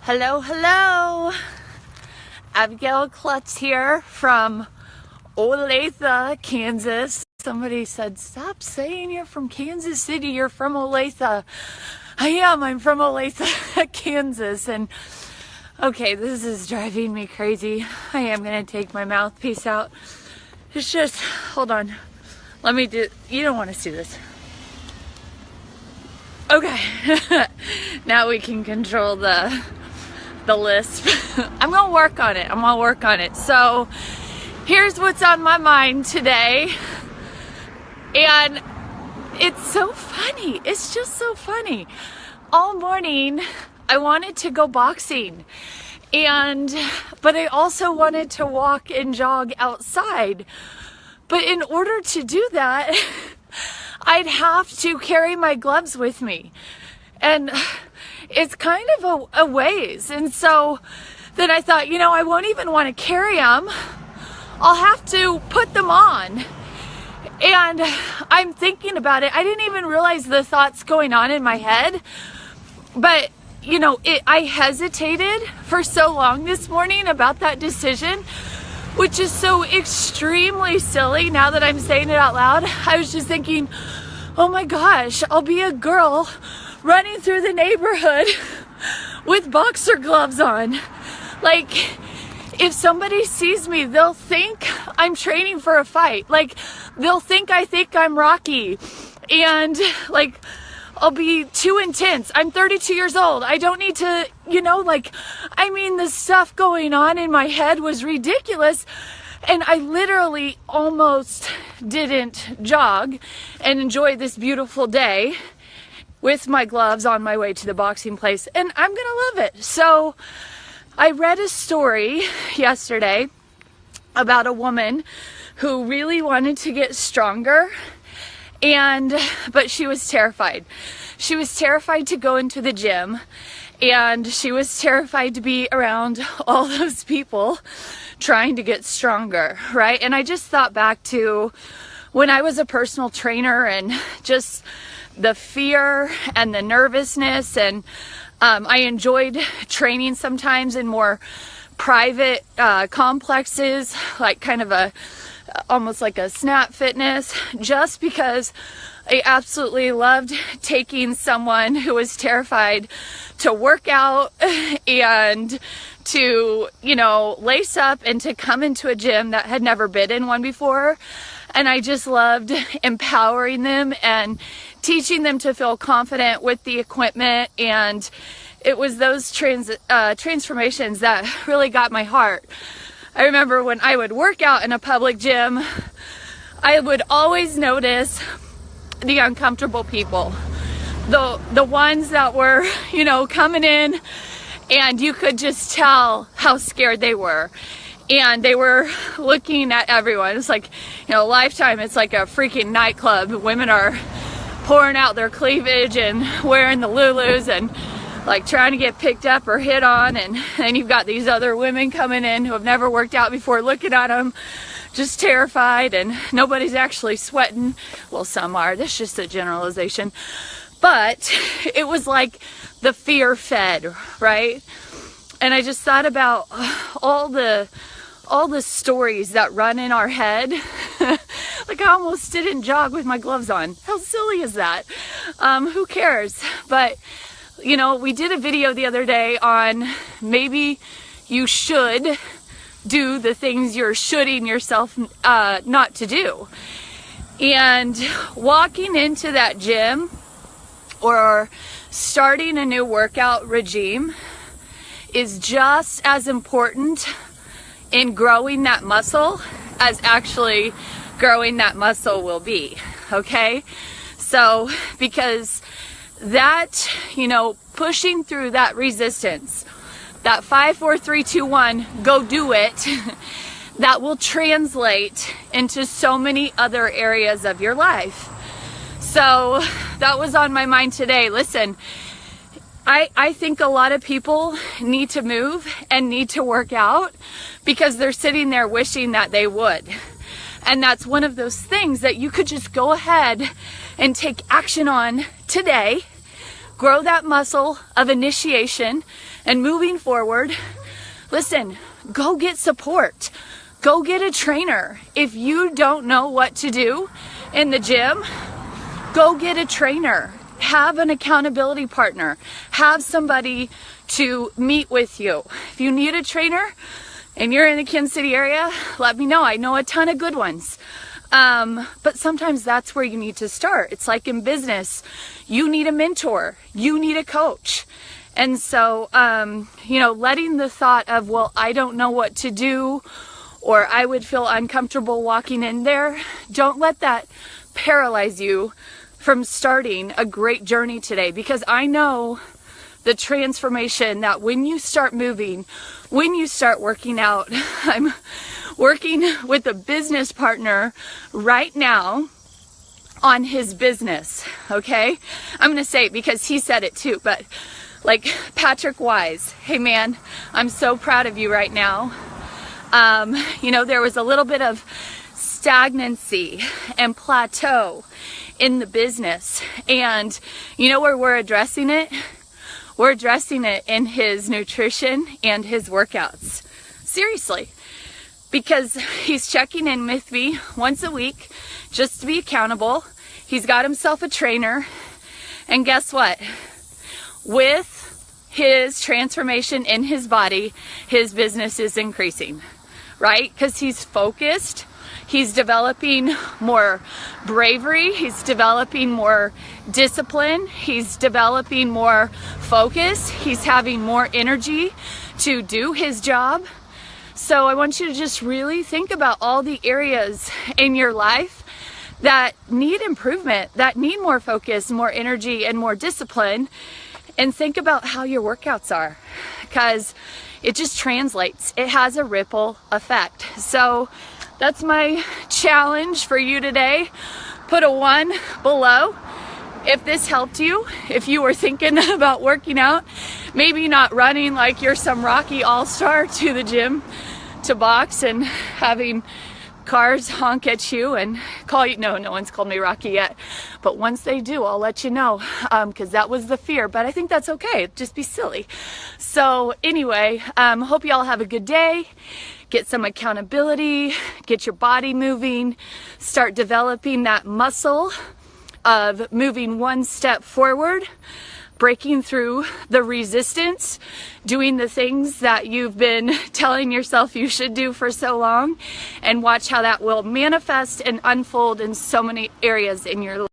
Hello, hello. Abigail Klutz here from Olathe, Kansas. Somebody said, stop saying you're from Kansas City, you're from Olathe. I'm from Olathe, Kansas. And okay, this is driving me crazy. I am going to take my mouthpiece out. It's just, hold on. You don't want to see this. Okay, now we can control the lisp. I'm gonna work on it. So here's what's on my mind today, and it's so funny. It's just so funny. All morning I wanted to go boxing, but I also wanted to walk and jog outside. But in order to do that, I'd have to carry my gloves with me, and it's kind of a ways. And so then I thought, I won't even want to carry them. I'll have to put them on. And I'm thinking about it. I didn't even realize the thoughts going on in my head. But, I hesitated for so long this morning about that decision, which is so extremely silly now that I'm saying it out loud. I was just thinking, oh my gosh, I'll be a girl running through the neighborhood with boxer gloves on. Like, if somebody sees me, they'll think I'm training for a fight. Like, they'll think I'm Rocky. And, I'll be too intense. I'm 32 years old. I don't need to, the stuff going on in my head was ridiculous. And I literally almost didn't jog and enjoy this beautiful day with my gloves on my way to the boxing place. And I'm gonna love it. So I read a story yesterday about a woman who really wanted to get stronger, but she was terrified. She was terrified to go into the gym, and she was terrified to be around all those people trying to get stronger, right? And I just thought back to when I was a personal trainer and just the fear and the nervousness, and I enjoyed training sometimes in more private complexes, like kind of almost like a Snap Fitness, just because I absolutely loved taking someone who was terrified to work out and to, lace up and to come into a gym that had never been in one before. And I just loved empowering them and teaching them to feel confident with the equipment. And it was those transformations that really got my heart. I remember when I would work out in a public gym, I would always notice the uncomfortable people, the ones that were, coming in, and you could just tell how scared they were. And they were looking at everyone. It's like, Lifetime, it's like a freaking nightclub. Women are pouring out their cleavage and wearing the Lulus and trying to get picked up or hit on. And then you've got these other women coming in who have never worked out before, looking at them just terrified, and nobody's actually sweating. Well, some are. That's just a generalization. But it was like the fear fed, right? And I just thought about all the stories that run in our head. I almost didn't jog with my gloves on. How silly is that? Who cares? But, we did a video the other day on maybe you should do the things you're shoulding yourself not to do. And walking into that gym or starting a new workout regime is just as important in growing that muscle as actually growing that muscle will be, okay? So, because that, pushing through that resistance, that 5, 4, 3, 2, 1, go do it, that will translate into so many other areas of your life. So that was on my mind today. Listen, I think a lot of people need to move and need to work out because they're sitting there wishing that they would. And that's one of those things that you could just go ahead and take action on today grow that muscle of initiation and moving forward, listen, go get support. Go get a trainer. If you don't know what to do in the gym, go get a trainer. Have an accountability partner. Have somebody to meet with you. If you need a trainer and you're in the Kansas City area, let me know. I know a ton of good ones. But sometimes that's where you need to start. It's like in business, you need a mentor, you need a coach. And so, letting the thought of, well, I don't know what to do, or I would feel uncomfortable walking in there, don't let that paralyze you from starting a great journey today. Because I know the transformation that when you start moving, when you start working out, I'm working with a business partner right now on his business, okay? I'm gonna say it because he said it too, but like Patrick Wise, hey man, I'm so proud of you right now. There was a little bit of stagnancy and plateau in the business, and you know where we're addressing it? We're addressing it in his nutrition and his workouts. Seriously. Because he's checking in with me once a week just to be accountable. He's got himself a trainer. And guess what? With his transformation in his body, his business is increasing, right? Because he's focused. He's developing more bravery. He's developing more discipline. He's developing more focus. He's having more energy to do his job. So I want you to just really think about all the areas in your life that need improvement, that need more focus, more energy, and more discipline. And think about how your workouts are, because it just translates. It has a ripple effect. So that's my challenge for you today. Put a 1 below if this helped you, if you were thinking about working out, maybe not running like you're some Rocky all-star to the gym to box and having cars honk at you and call you. No one's called me Rocky yet, but once they do, I'll let you know, because that was the fear, but I think that's okay. Just be silly. So anyway, hope you all have a good day. Get some accountability, get your body moving, start developing that muscle of moving one step forward, breaking through the resistance, doing the things that you've been telling yourself you should do for so long, and watch how that will manifest and unfold in so many areas in your life.